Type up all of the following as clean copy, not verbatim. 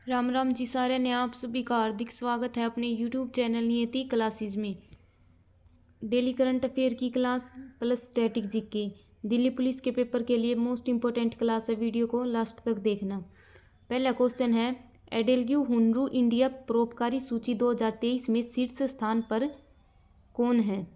राम राम जी सारे ने आप सभी का हार्दिक स्वागत है अपने यूट्यूब चैनल नियति क्लासेस में। डेली करंट अफेयर की class plus static GK Delhi police के पेपर के लिए मोस्ट इंपॉर्टेंट क्लास है। वीडियो को लास्ट तक देखना। पहला क्वेश्चन है, एडेलग्यू हुनरू इंडिया परोपकारी सूची 2023 में शीर्ष स्थान पर कौन है।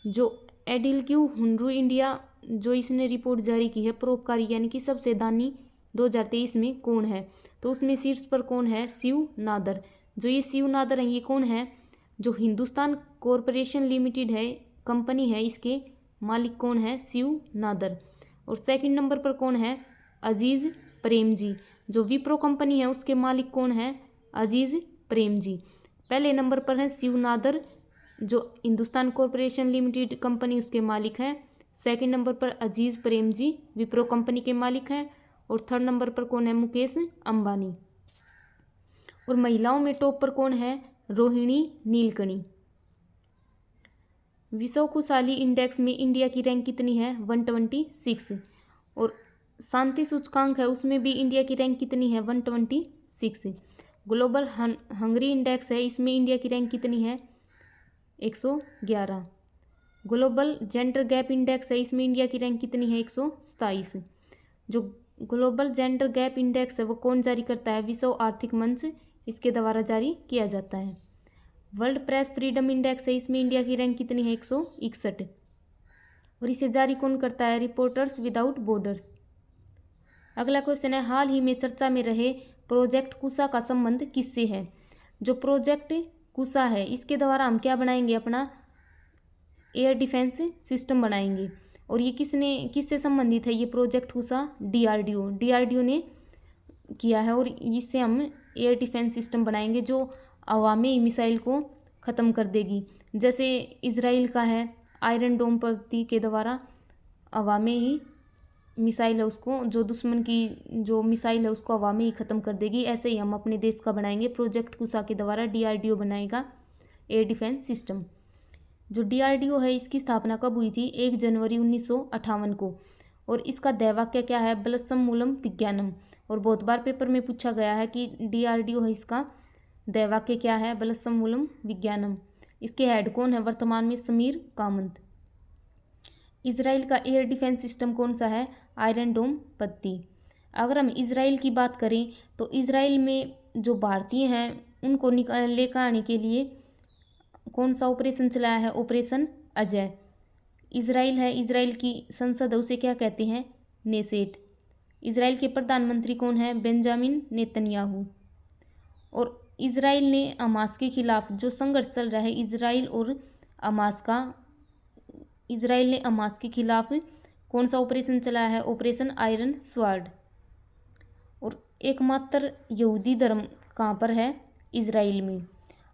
जो एडेलग्यू हुनरू इंडिया जो इसने रिपोर्ट जारी की है परोपकारी यानी कि सबसे दानी 2023 में कौन है, तो उसमें शीर्ष पर कौन है, शिव नादर। जो ये शिव नादर हैं ये कौन है, जो हिंदुस्तान कॉरपोरेशन लिमिटेड है कंपनी है, इसके मालिक कौन है, शिव नादर। और सेकंड नंबर पर कौन है, अजीज प्रेमजी। जो विप्रो कंपनी है उसके मालिक कौन है, अजीज प्रेमजी। पहले नंबर पर है शिव नादर जो हिंदुस्तान कॉरपोरेशन लिमिटेड कंपनी उसके मालिक हैं। सेकंड नंबर पर अजीज प्रेमजी विप्रो कंपनी के मालिक हैं। और थर्ड नंबर पर कौन है, मुकेश अंबानी। और महिलाओं में टॉप पर कौन है, रोहिणी नीलकणी। विश्व खुशहाली इंडेक्स में इंडिया की रैंक कितनी है, 126। और शांति सूचकांक है उसमें भी इंडिया की रैंक कितनी है, 126। ग्लोबल हंगरी इंडेक्स है इसमें इंडिया की रैंक कितनी है, 111। ग्लोबल जेंडर गैप इंडेक्स है इसमें इंडिया की रैंक कितनी है, 127। जो ग्लोबल जेंडर गैप इंडेक्स है वो कौन जारी करता है, विश्व आर्थिक मंच इसके द्वारा जारी किया जाता है। वर्ल्ड प्रेस फ्रीडम इंडेक्स है इसमें इंडिया की रैंक कितनी है, 161। और इसे जारी कौन करता है, रिपोर्टर्स विदाउट बॉर्डर्स। अगला क्वेश्चन है, हाल ही में चर्चा में रहे प्रोजेक्ट कुशा का संबंध किससे है। जो प्रोजेक्ट कुशा है इसके द्वारा हम क्या बनाएंगे, अपना एयर डिफेंस सिस्टम बनाएंगे। और ये किससे संबंधित है, ये प्रोजेक्ट कुशा डीआरडीओ ने किया है। और इससे हम एयर डिफेंस सिस्टम बनाएंगे जो अवामी मिसाइल को ख़त्म कर देगी। जैसे इजराइल का है आयरन डोम पद्धति के द्वारा अवामी ही मिसाइल है उसको, जो दुश्मन की जो मिसाइल है उसको हवा में ही ख़त्म कर देगी। ऐसे ही हम अपने देश का बनाएंगे, प्रोजेक्ट कुशा के द्वारा डीआरडीओ बनाएगा एयर डिफेंस सिस्टम। जो डीआरडीओ है इसकी स्थापना कब हुई थी, 1 जनवरी 1958 को। और इसका ध्येयवाक्य क्या है, बलसम मूलम विज्ञानम। और बहुत बार पेपर में पूछा गया है कि डीआरडीओ है इसका ध्येयवाक्य क्या है, बलसम मूलम विज्ञानम। इसके हेड कौन है वर्तमान में, समीर कामत। इजराइल का एयर डिफेंस सिस्टम कौन सा है, आयरन डोम पद्धति। अगर हम इजराइल की बात करें तो इजराइल में जो भारतीय हैं उनको लेकर आने के लिए कौन सा ऑपरेशन चलाया है, ऑपरेशन अजय। इजराइल है, इजराइल की संसद है उसे क्या कहते हैं, नेसेट। इजराइल के प्रधानमंत्री कौन है, बेंजामिन नेतन्याहू। और इजराइल ने हमास के खिलाफ जो संघर्ष चल रहा है इजराइल ने हमास के खिलाफ कौन सा ऑपरेशन चलाया है, ऑपरेशन आयरन स्वार्ड। और एकमात्र यहूदी धर्म कहाँ पर है, इजराइल में।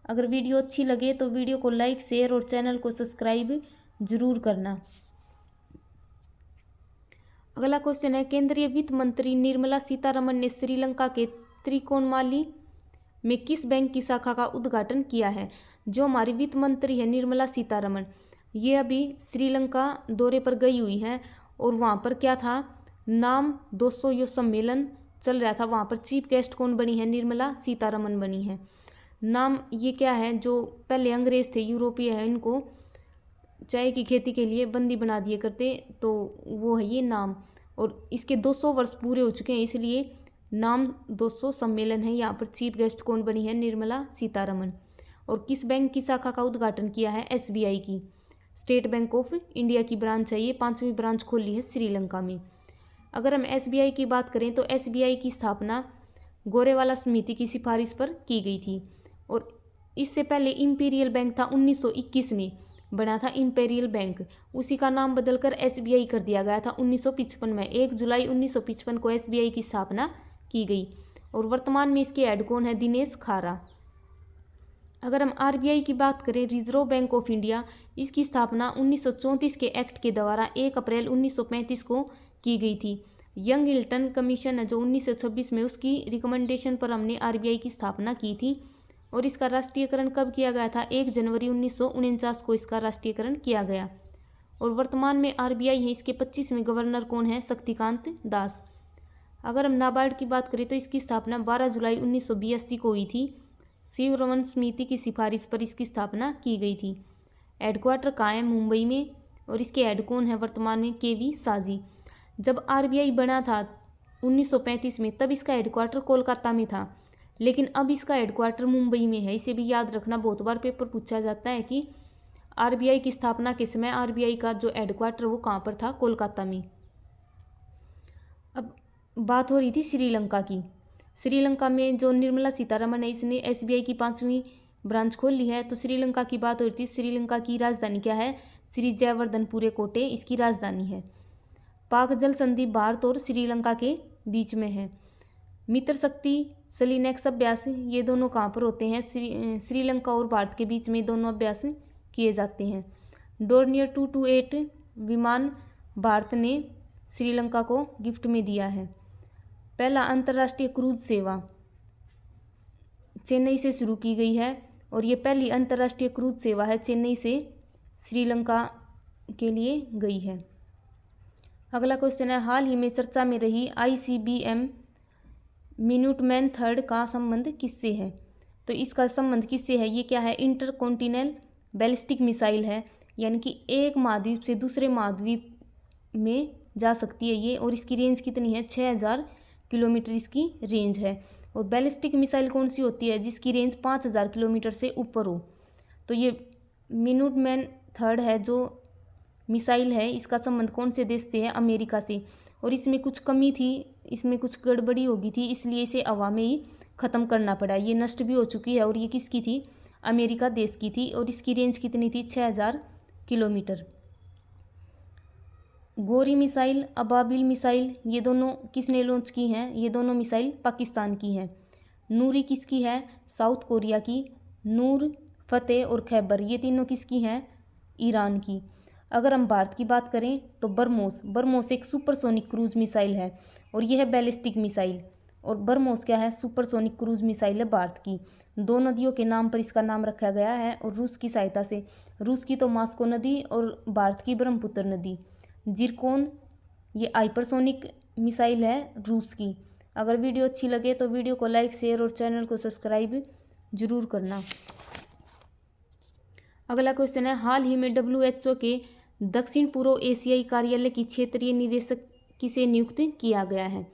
अगर वीडियो अच्छी लगे तो वीडियो को लाइक शेयर और चैनल को सब्सक्राइब जरूर करना। अगला क्वेश्चन है, केंद्रीय वित्त मंत्री निर्मला सीतारमण ने श्रीलंका के त्रिकोणमाली में किस बैंक की शाखा का उद्घाटन किया है। जो हमारी वित्त मंत्री है निर्मला सीतारमण, ये अभी श्रीलंका दौरे पर गई हुई हैं। और वहाँ पर क्या था, नाम 200 यो सम्मेलन चल रहा था। वहाँ पर चीफ गेस्ट कौन बनी है, निर्मला सीतारमण बनी है। नाम ये क्या है, जो पहले अंग्रेज थे यूरोपीय है, इनको चाय की खेती के लिए बंदी बना दिए करते, तो वो है ये नाम। और इसके 200 वर्ष पूरे हो चुके हैं इसलिए नाम 200 सम्मेलन है। यहाँ पर चीफ गेस्ट कौन बनी है, निर्मला सीतारमण। और किस बैंक की शाखा का उद्घाटन किया है, एसबीआई की, स्टेट बैंक ऑफ इंडिया की ब्रांच है ये, 5वीं ब्रांच खोली है श्रीलंका में। अगर हम एसबीआई की बात करें तो एसबीआई की स्थापना गोरेवाला समिति की सिफारिश पर की गई थी। और इससे पहले इंपीरियल बैंक था, 1921 में बना था इंपीरियल बैंक, उसी का नाम बदलकर एसबीआई कर दिया गया था 1955 में। 1 जुलाई 1955 को एसबीआई की स्थापना की गई। और वर्तमान में इसके हेड कौन है, दिनेश खारा। अगर हम आरबीआई की बात करें, रिजर्व बैंक ऑफ इंडिया, इसकी स्थापना 1934 के एक्ट के द्वारा 1 अप्रैल 1935 को की गई थी। यंग हिल्टन कमीशन है जो 1926 में, उसकी रिकमेंडेशन पर हमने आरबीआई की स्थापना की थी। और इसका राष्ट्रीयकरण कब किया गया था, 1 जनवरी 1949 को इसका राष्ट्रीयकरण किया गया। और वर्तमान में आरबीआई है, इसके 25वें गवर्नर कौन है, शक्तिकांत दास। अगर हम नाबार्ड की बात करें तो इसकी स्थापना 12 जुलाई 1982 को हुई थी। शिवरमन समिति की सिफारिश पर इसकी स्थापना की गई थी। हेडक्वार्टर कहाँ है? मुंबई में। और इसके हेड कौन है वर्तमान में? केवी साजी। जब आरबीआई बना था 1935 में, तब इसका हेडक्वार्टर कोलकाता में था, लेकिन अब इसका हेडक्वार्टर मुंबई में है। इसे भी याद रखना, बहुत बार पेपर पूछा जाता है कि आरबीआई की स्थापना के समय आरबीआई का जो हेडक्वार्टर वो कहाँ पर था? कोलकाता में। अब बात हो रही थी श्रीलंका की। श्रीलंका में जो निर्मला सीतारमण है, इसने एसबीआई की 5वीं ब्रांच खोल ली है। तो श्रीलंका की बात हो रही थी। श्रीलंका की राजधानी क्या है? श्री जयवर्धनपुरे कोटे इसकी राजधानी है। पाक जल संधि भारत और श्रीलंका के बीच में है। मित्र शक्ति सलीनेक्स अभ्यास, ये दोनों कहाँ पर होते हैं? श्रीलंका और भारत के बीच में दोनों अभ्यास किए जाते हैं। डोर्नियर 228 विमान भारत ने श्रीलंका को गिफ्ट में दिया है। पहला अंतर्राष्ट्रीय क्रूज सेवा चेन्नई से शुरू की गई है और ये पहली अंतर्राष्ट्रीय क्रूज सेवा है, चेन्नई से श्रीलंका के लिए गई है। अगला क्वेश्चन है, हाल ही में चर्चा में रही ICBM मिनुटमैन थर्ड का संबंध किससे है? तो इसका संबंध किससे है? ये क्या है? इंटरकॉन्टिनेंटल बैलिस्टिक मिसाइल है, यानी कि एक महाद्वीप से दूसरे महाद्वीप में जा सकती है ये। और इसकी रेंज कितनी है? 6000 किलोमीटर इसकी रेंज है। और बैलिस्टिक मिसाइल कौन सी होती है? जिसकी रेंज 5000 किलोमीटर से ऊपर हो। तो ये मिनुटमैन थर्ड है जो मिसाइल है, इसका संबंध कौन से देश से है? अमेरिका से। और इसमें कुछ कमी थी, इसमें कुछ गड़बड़ी हो गई थी, इसलिए इसे हवा में ही ख़त्म करना पड़ा। ये नष्ट भी हो चुकी है। और ये किसकी थी? अमेरिका देश की थी। और इसकी रेंज कितनी थी? 6000 किलोमीटर। गोरी मिसाइल, अबाबिल मिसाइल, ये दोनों किसने लॉन्च की हैं? ये दोनों मिसाइल पाकिस्तान की हैं। नूरी किसकी है? साउथ कोरिया की। नूर, फतेह और खैबर, ये तीनों किसकी हैं? ईरान की। अगर हम भारत की बात करें तो बरमोस एक सुपरसोनिक क्रूज मिसाइल है और यह है बैलिस्टिक मिसाइल। और बरमोस क्या है? सुपरसोनिक क्रूज मिसाइल है भारत की। 2 नदियों के नाम पर इसका नाम रखा गया है और रूस की सहायता से। रूस की तो मास्को नदी और भारत की ब्रह्मपुत्र नदी। जिरकोन, ये हाइपरसोनिक मिसाइल है रूस की। अगर वीडियो अच्छी लगे तो वीडियो को लाइक, शेयर और चैनल को सब्सक्राइब जरूर करना। अगला क्वेश्चन है, हाल ही में WHO के दक्षिण पूर्व एशियाई कार्यालय की क्षेत्रीय निदेशक किसे नियुक्त किया गया है?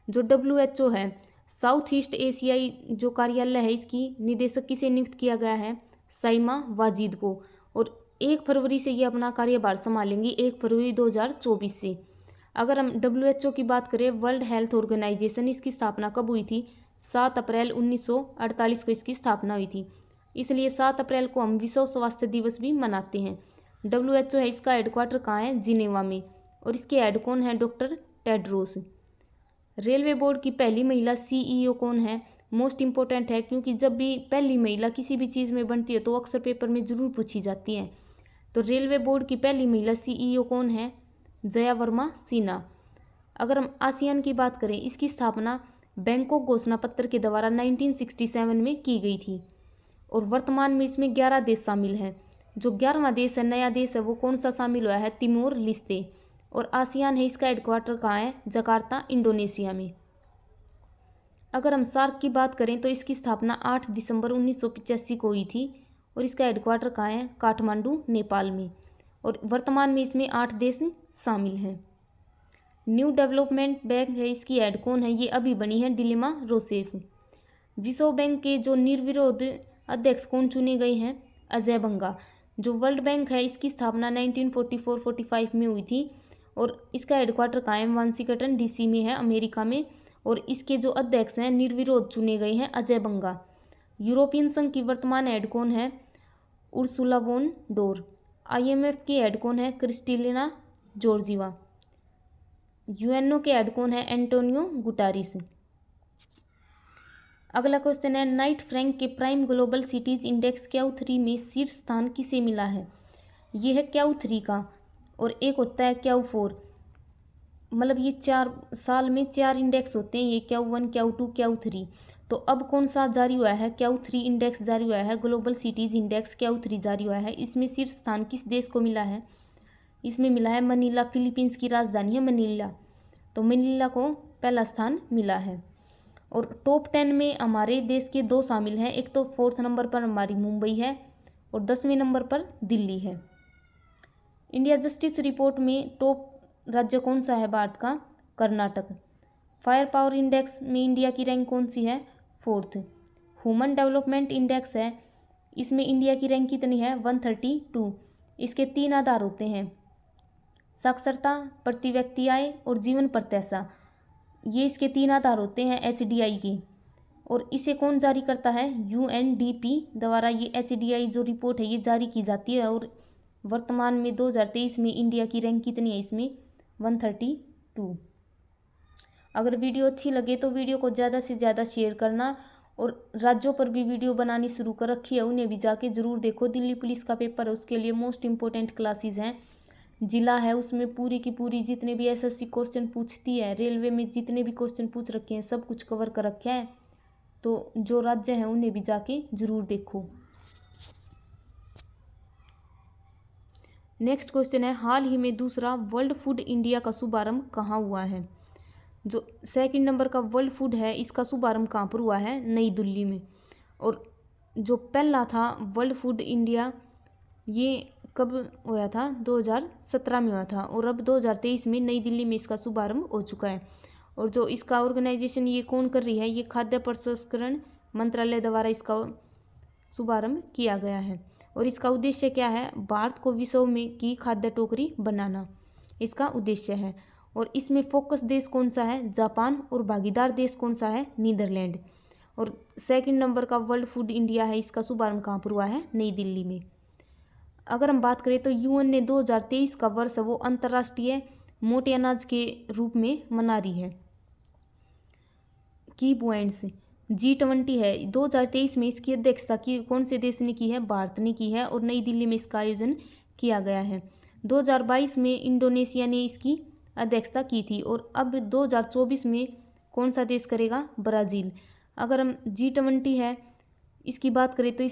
जो WHO है, साउथ ईस्ट एशियाई जो कार्यालय है, इसकी निदेशक किसे नियुक्त किया गया है? साइमा वाजिद को। और 1 फरवरी से ये अपना कार्यभार संभालेंगी, 1 फरवरी 2024 से। अगर हम WHO की बात करें, वर्ल्ड हेल्थ ऑर्गेनाइजेशन, इसकी स्थापना कब हुई थी? 7 अप्रैल 1948 को इसकी स्थापना हुई थी। इसलिए 7 अप्रैल को हम विश्व स्वास्थ्य दिवस भी मनाते हैं। WHO है, इसका हेडक्वार्टर कहाँ है? जिनेवा में। और इसके हेड कौन है? Doctor Tedros. रेलवे बोर्ड की पहली महिला CEO कौन है? मोस्ट इम्पोर्टेंट है, क्योंकि जब भी पहली महिला किसी भी चीज़ में बनती है तो अक्सर पेपर में ज़रूर पूछी जाती है। तो रेलवे बोर्ड की पहली महिला CEO कौन है? जया वर्मा सिन्हा। अगर हम आसियान की बात करें, इसकी स्थापना बैंकॉक घोषणा पत्र के द्वारा 1967 में की गई थी। और वर्तमान में इसमें 11 देश शामिल हैं। जो 11वां देश है, नया देश है, वो कौन सा शामिल हुआ है? तिमोर लिस्ते। और आसियान है, इसका हेडक्वार्टर कहाँ है? जकार्ता, इंडोनेशिया में। अगर हम सार्क की बात करें तो इसकी स्थापना 8 दिसंबर 1985 को हुई थी और इसका हेडक्वार्टर कहाँ है? काठमांडू, नेपाल में। और वर्तमान में इसमें 8 देश शामिल हैं। न्यू डेवलपमेंट बैंक है, इसकी हेड कौन है? ये अभी बनी है, डिलिमा रोसेफ। विश्व बैंक के जो निर्विरोध अध्यक्ष कौन चुने गए हैं? अजय बंगा। जो वर्ल्ड बैंक है, इसकी स्थापना 1944-45 में हुई थी और इसका हेडक्वार्टर कहाँ है? वाशिंगटन DC में है, अमेरिका में। और इसके जो अध्यक्ष हैं निर्विरोध चुने गए हैं, अजय बंगा। यूरोपियन संघ की वर्तमान हेड कौन है? Ursula von der. IMF की हेड कौन है? Kristalina Georgieva. UNO के हेड कौन है? Antonio Guterres. अगला क्वेश्चन है, नाइट फ्रैंक के prime global cities index Q3 में शीर्ष स्थान किसे मिला है? ये है Q3 का और एक होता है Q4। मतलब ये 4 साल में 4 इंडेक्स होते हैं, ये Q1, Q2, Q3। तो अब कौन सा जारी हुआ है? Q3 इंडेक्स जारी हुआ है, ग्लोबल सिटीज इंडेक्स Q3 जारी हुआ है। इसमें शीर्ष स्थान किस देश को मिला है? इसमें मिला है मनीला, फिलीपींस की राजधानी है मनीला। तो मनीला को पहला स्थान मिला है। और टॉप 10 में हमारे देश के 2 शामिल हैं, एक तो 4th नंबर पर हमारी मुंबई है और 10वें नंबर पर दिल्ली है। इंडिया जस्टिस रिपोर्ट में टॉप राज्य कौन सा है भारत का? कर्नाटक। फायर पावर इंडेक्स में इंडिया की रैंक कौन सी है? 4th। ह्यूमन डेवलपमेंट इंडेक्स है, इसमें इंडिया की रैंक कितनी है? 132। इसके 3 आधार होते हैं, साक्षरता, प्रति व्यक्ति आय और जीवन प्रत्याशा। ये इसके 3 आधार होते हैं HDI के। और इसे कौन जारी करता है? UNDP द्वारा ये HDI जो रिपोर्ट है ये जारी की जाती है। और वर्तमान में 2023 में इंडिया की रैंक कितनी है इसमें? 132। अगर वीडियो अच्छी लगे तो वीडियो को ज़्यादा से ज़्यादा शेयर करना। और राज्यों पर भी वीडियो बनानी शुरू कर रखी है, उन्हें भी जाके ज़रूर देखो। दिल्ली पुलिस का पेपर है, उसके लिए मोस्ट इम्पोर्टेंट क्लासेस हैं। जिला है उसमें पूरी की पूरी जितने भी SSC क्वेश्चन पूछती है, रेलवे में जितने भी क्वेश्चन पूछ रखे हैं सब कुछ कवर कर रखे हैं। तो जो राज्य हैं उन्हें भी जाके ज़रूर देखो। नेक्स्ट क्वेश्चन है, हाल ही में दूसरा वर्ल्ड फूड इंडिया का शुभारंभ कहाँ हुआ है? जो 2nd नंबर का वर्ल्ड फूड है इसका शुभारंभ कहाँ पर हुआ है? नई दिल्ली में। और जो पहला था वर्ल्ड फूड इंडिया ये कब हुआ था? 2017 में हुआ था। और अब 2023 में नई दिल्ली में इसका शुभारंभ हो चुका है। और जो इसका ऑर्गेनाइजेशन ये कौन कर रही है? ये खाद्य प्रसंस्करण मंत्रालय द्वारा इसका शुभारंभ किया गया है। और इसका उद्देश्य क्या है? भारत को विश्व में की खाद्य टोकरी बनाना इसका उद्देश्य है। और इसमें फोकस देश कौन सा है? जापान। और भागीदार देश कौन सा है? नीदरलैंड। और 2nd नंबर का वर्ल्ड फूड इंडिया है इसका शुभारंभ कहाँ पर हुआ है? नई दिल्ली में। अगर हम बात करें तो UN ने 2023 का वर्ष वो अंतर्राष्ट्रीय मोटे अनाज के रूप में मना रही है। की पॉइंट्स G20 है 2023 में, इसकी अध्यक्षता की कौन से देश ने की है? भारत ने की है। और नई दिल्ली में इसका आयोजन किया गया है। 2022 में इंडोनेशिया ने इसकी अध्यक्षता की थी। और अब 2024 में कौन सा देश करेगा? ब्राज़ील। अगर हम G20 है इसकी बात करें तो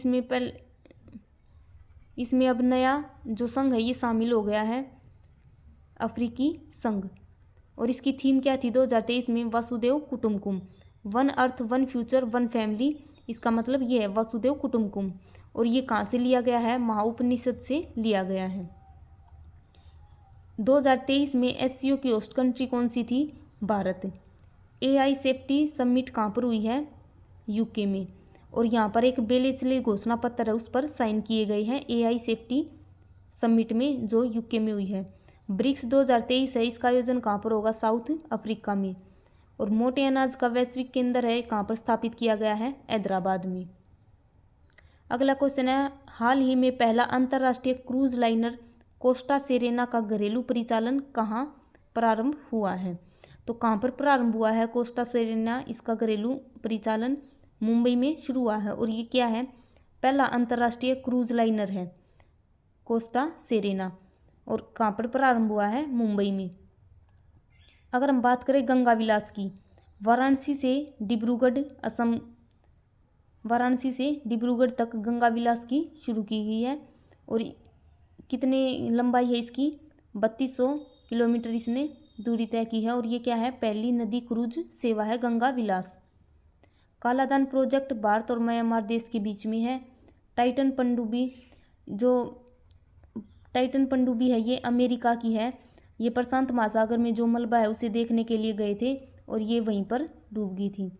इसमें अब नया जो संघ है ये शामिल हो गया है, अफ्रीकी संघ। और इसकी थीम क्या थी 2023 में? वसुदेव कुटुम्बकम, one earth one future one family. इसका मतलब ये है वसुदेव कुटुम्बकम। और ये कहाँ से लिया गया है? महाउपनिषद से लिया गया है। 2023 में SCO की होस्ट कंट्री कौन सी थी? भारत। AI सेफ्टी समिट कहाँ पर हुई है? UK में। और यहाँ पर एक बेलेचले घोषणा पत्र है उस पर साइन किए गए हैं AI सेफ्टी समिट में जो UK में हुई है। ब्रिक्स 2023 है, इसका आयोजन कहाँ पर होगा? साउथ अफ्रीका में। और मोटे अनाज का वैश्विक केंद्र है कहाँ पर स्थापित किया गया है? हैदराबाद में। अगला क्वेश्चन है, हाल ही में पहला अंतर्राष्ट्रीय क्रूज लाइनर कोस्टा सेरेना का घरेलू परिचालन कहाँ प्रारंभ हुआ है? तो कहाँ पर प्रारंभ हुआ है कोस्टा सेरेना इसका घरेलू परिचालन? मुंबई में शुरू हुआ है। और ये क्या है? पहला अंतर्राष्ट्रीय क्रूज लाइनर है कोस्टा सेरेना। और कहाँ पर प्रारंभ हुआ है? मुंबई में। अगर हम बात करें गंगा विलास की, वाराणसी से डिब्रूगढ़ तक गंगा विलास की शुरू की गई है। और कितनी लंबाई है इसकी? 3200 किलोमीटर इसने दूरी तय की है। और ये क्या है? पहली नदी क्रूज सेवा है गंगा विलास। कालादान प्रोजेक्ट भारत और म्यांमार देश के बीच में है। टाइटन पनडुब्बी है ये अमेरिका की है। ये प्रशांत महासागर में जो मलबा है उसे देखने के लिए गए थे और ये वहीं पर डूब गई थी।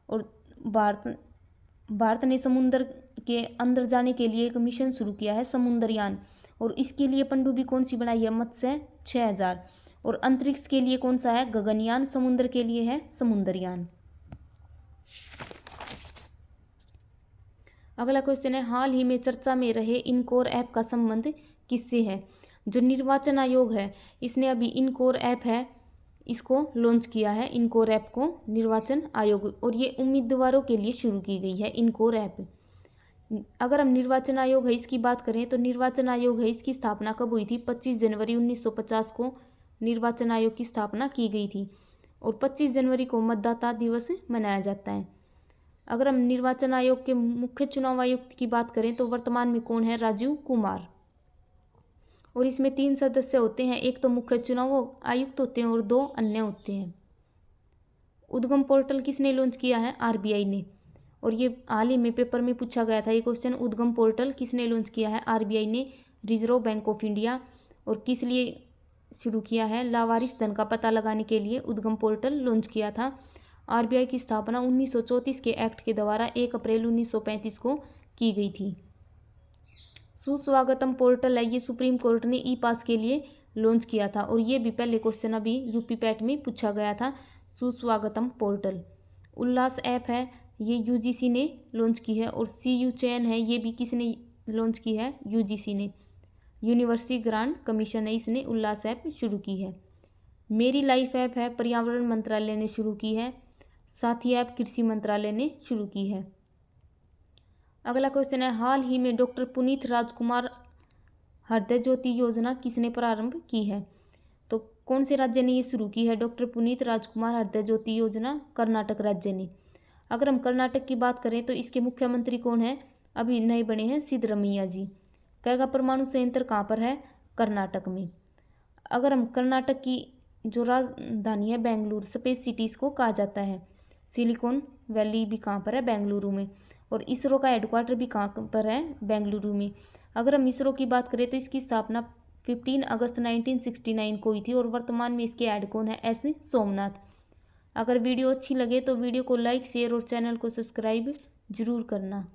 और भारत ने समुद्र के अंदर जाने के लिए एक मिशन शुरू किया है, समुद्रयान। और इसके लिए पनडुब्बी कौन सी बनाई है? मत्स्य 6000। और अंतरिक्ष के लिए कौन सा है? गगनयान। समुद्र के लिए है समुद्रयान। अगला क्वेश्चन है, हाल ही में चर्चा में रहे इनकोर ऐप का संबंध किससे है? जो निर्वाचन आयोग है इसने अभी इनकोर ऐप है इसको लॉन्च किया है, इनकोर ऐप को निर्वाचन आयोग। और ये उम्मीदवारों के लिए शुरू की गई है इनकोर ऐप। अगर हम निर्वाचन आयोग है इसकी बात करें तो निर्वाचन आयोग है इसकी स्थापना कब हुई थी? 25 जनवरी 1950 को निर्वाचन आयोग की स्थापना की गई थी। और 25 जनवरी को मतदाता दिवस मनाया जाता है। अगर हम निर्वाचन आयोग के मुख्य चुनाव आयुक्त की बात करें तो वर्तमान में कौन है? राजीव कुमार। और इसमें 3 सदस्य होते हैं, एक तो मुख्य चुनाव आयुक्त होते हैं और 2 अन्य होते हैं। उद्गम पोर्टल किसने लॉन्च किया है? आरबीआई ने। और ये हाल ही में पेपर में पूछा गया था ये क्वेश्चन, उद्गम पोर्टल किसने लॉन्च किया है? आरबीआई ने, रिजर्व बैंक ऑफ इंडिया। और किस लिए शुरू किया है? लावारिस धन का पता लगाने के लिए उद्गम पोर्टल लॉन्च किया था। आरबीआई की स्थापना 1934 के एक्ट के द्वारा 1 अप्रैल 1935 को की गई थी। सुस्वागतम पोर्टल है, ये सुप्रीम कोर्ट ने ई पास के लिए लॉन्च किया था। और ये भी पहले क्वेश्चन अभी यूपी पैट में पूछा गया था, सुस्वागतम पोर्टल। उल्लास ऐप है, ये यूजीसी ने लॉन्च की है। और सीयू चैन है, ये भी किसने लॉन्च की है? यूजीसी ने। यूनिवर्सिटी ग्रांट कमीशन है, इसने उल्लास ऐप शुरू की है। मेरी लाइफ ऐप है, पर्यावरण मंत्रालय ने शुरू की है। साथी ऐप कृषि मंत्रालय ने शुरू की है। अगला क्वेश्चन है, हाल ही में डॉक्टर पुनीत राजकुमार हृदय ज्योति योजना किसने प्रारंभ की है? तो कौन से राज्य ने ये शुरू की है? डॉक्टर पुनीत राजकुमार हृदय ज्योति योजना कर्नाटक राज्य ने। अगर हम कर्नाटक की बात करें तो इसके मुख्यमंत्री कौन है? अभी नए बने हैं सिद्धरमैया जी। कैगा परमाणु संयंत्र कहाँ पर है? कर्नाटक में। अगर हम कर्नाटक की जो राजधानी है बेंगलुरु, स्पेस सिटीज को कहा जाता है। सिलिकॉन वैली भी कहाँ पर है? बेंगलुरु में। और इसरो का हेडक्वार्टर भी कहाँ पर है? बेंगलुरु में। अगर हम इसरो की बात करें तो इसकी स्थापना 15 अगस्त 1969 को हुई थी। और वर्तमान में इसके हेड कौन है? एस सोमनाथ। अगर वीडियो अच्छी लगे तो वीडियो को लाइक, शेयर और चैनल को सब्सक्राइब जरूर करना।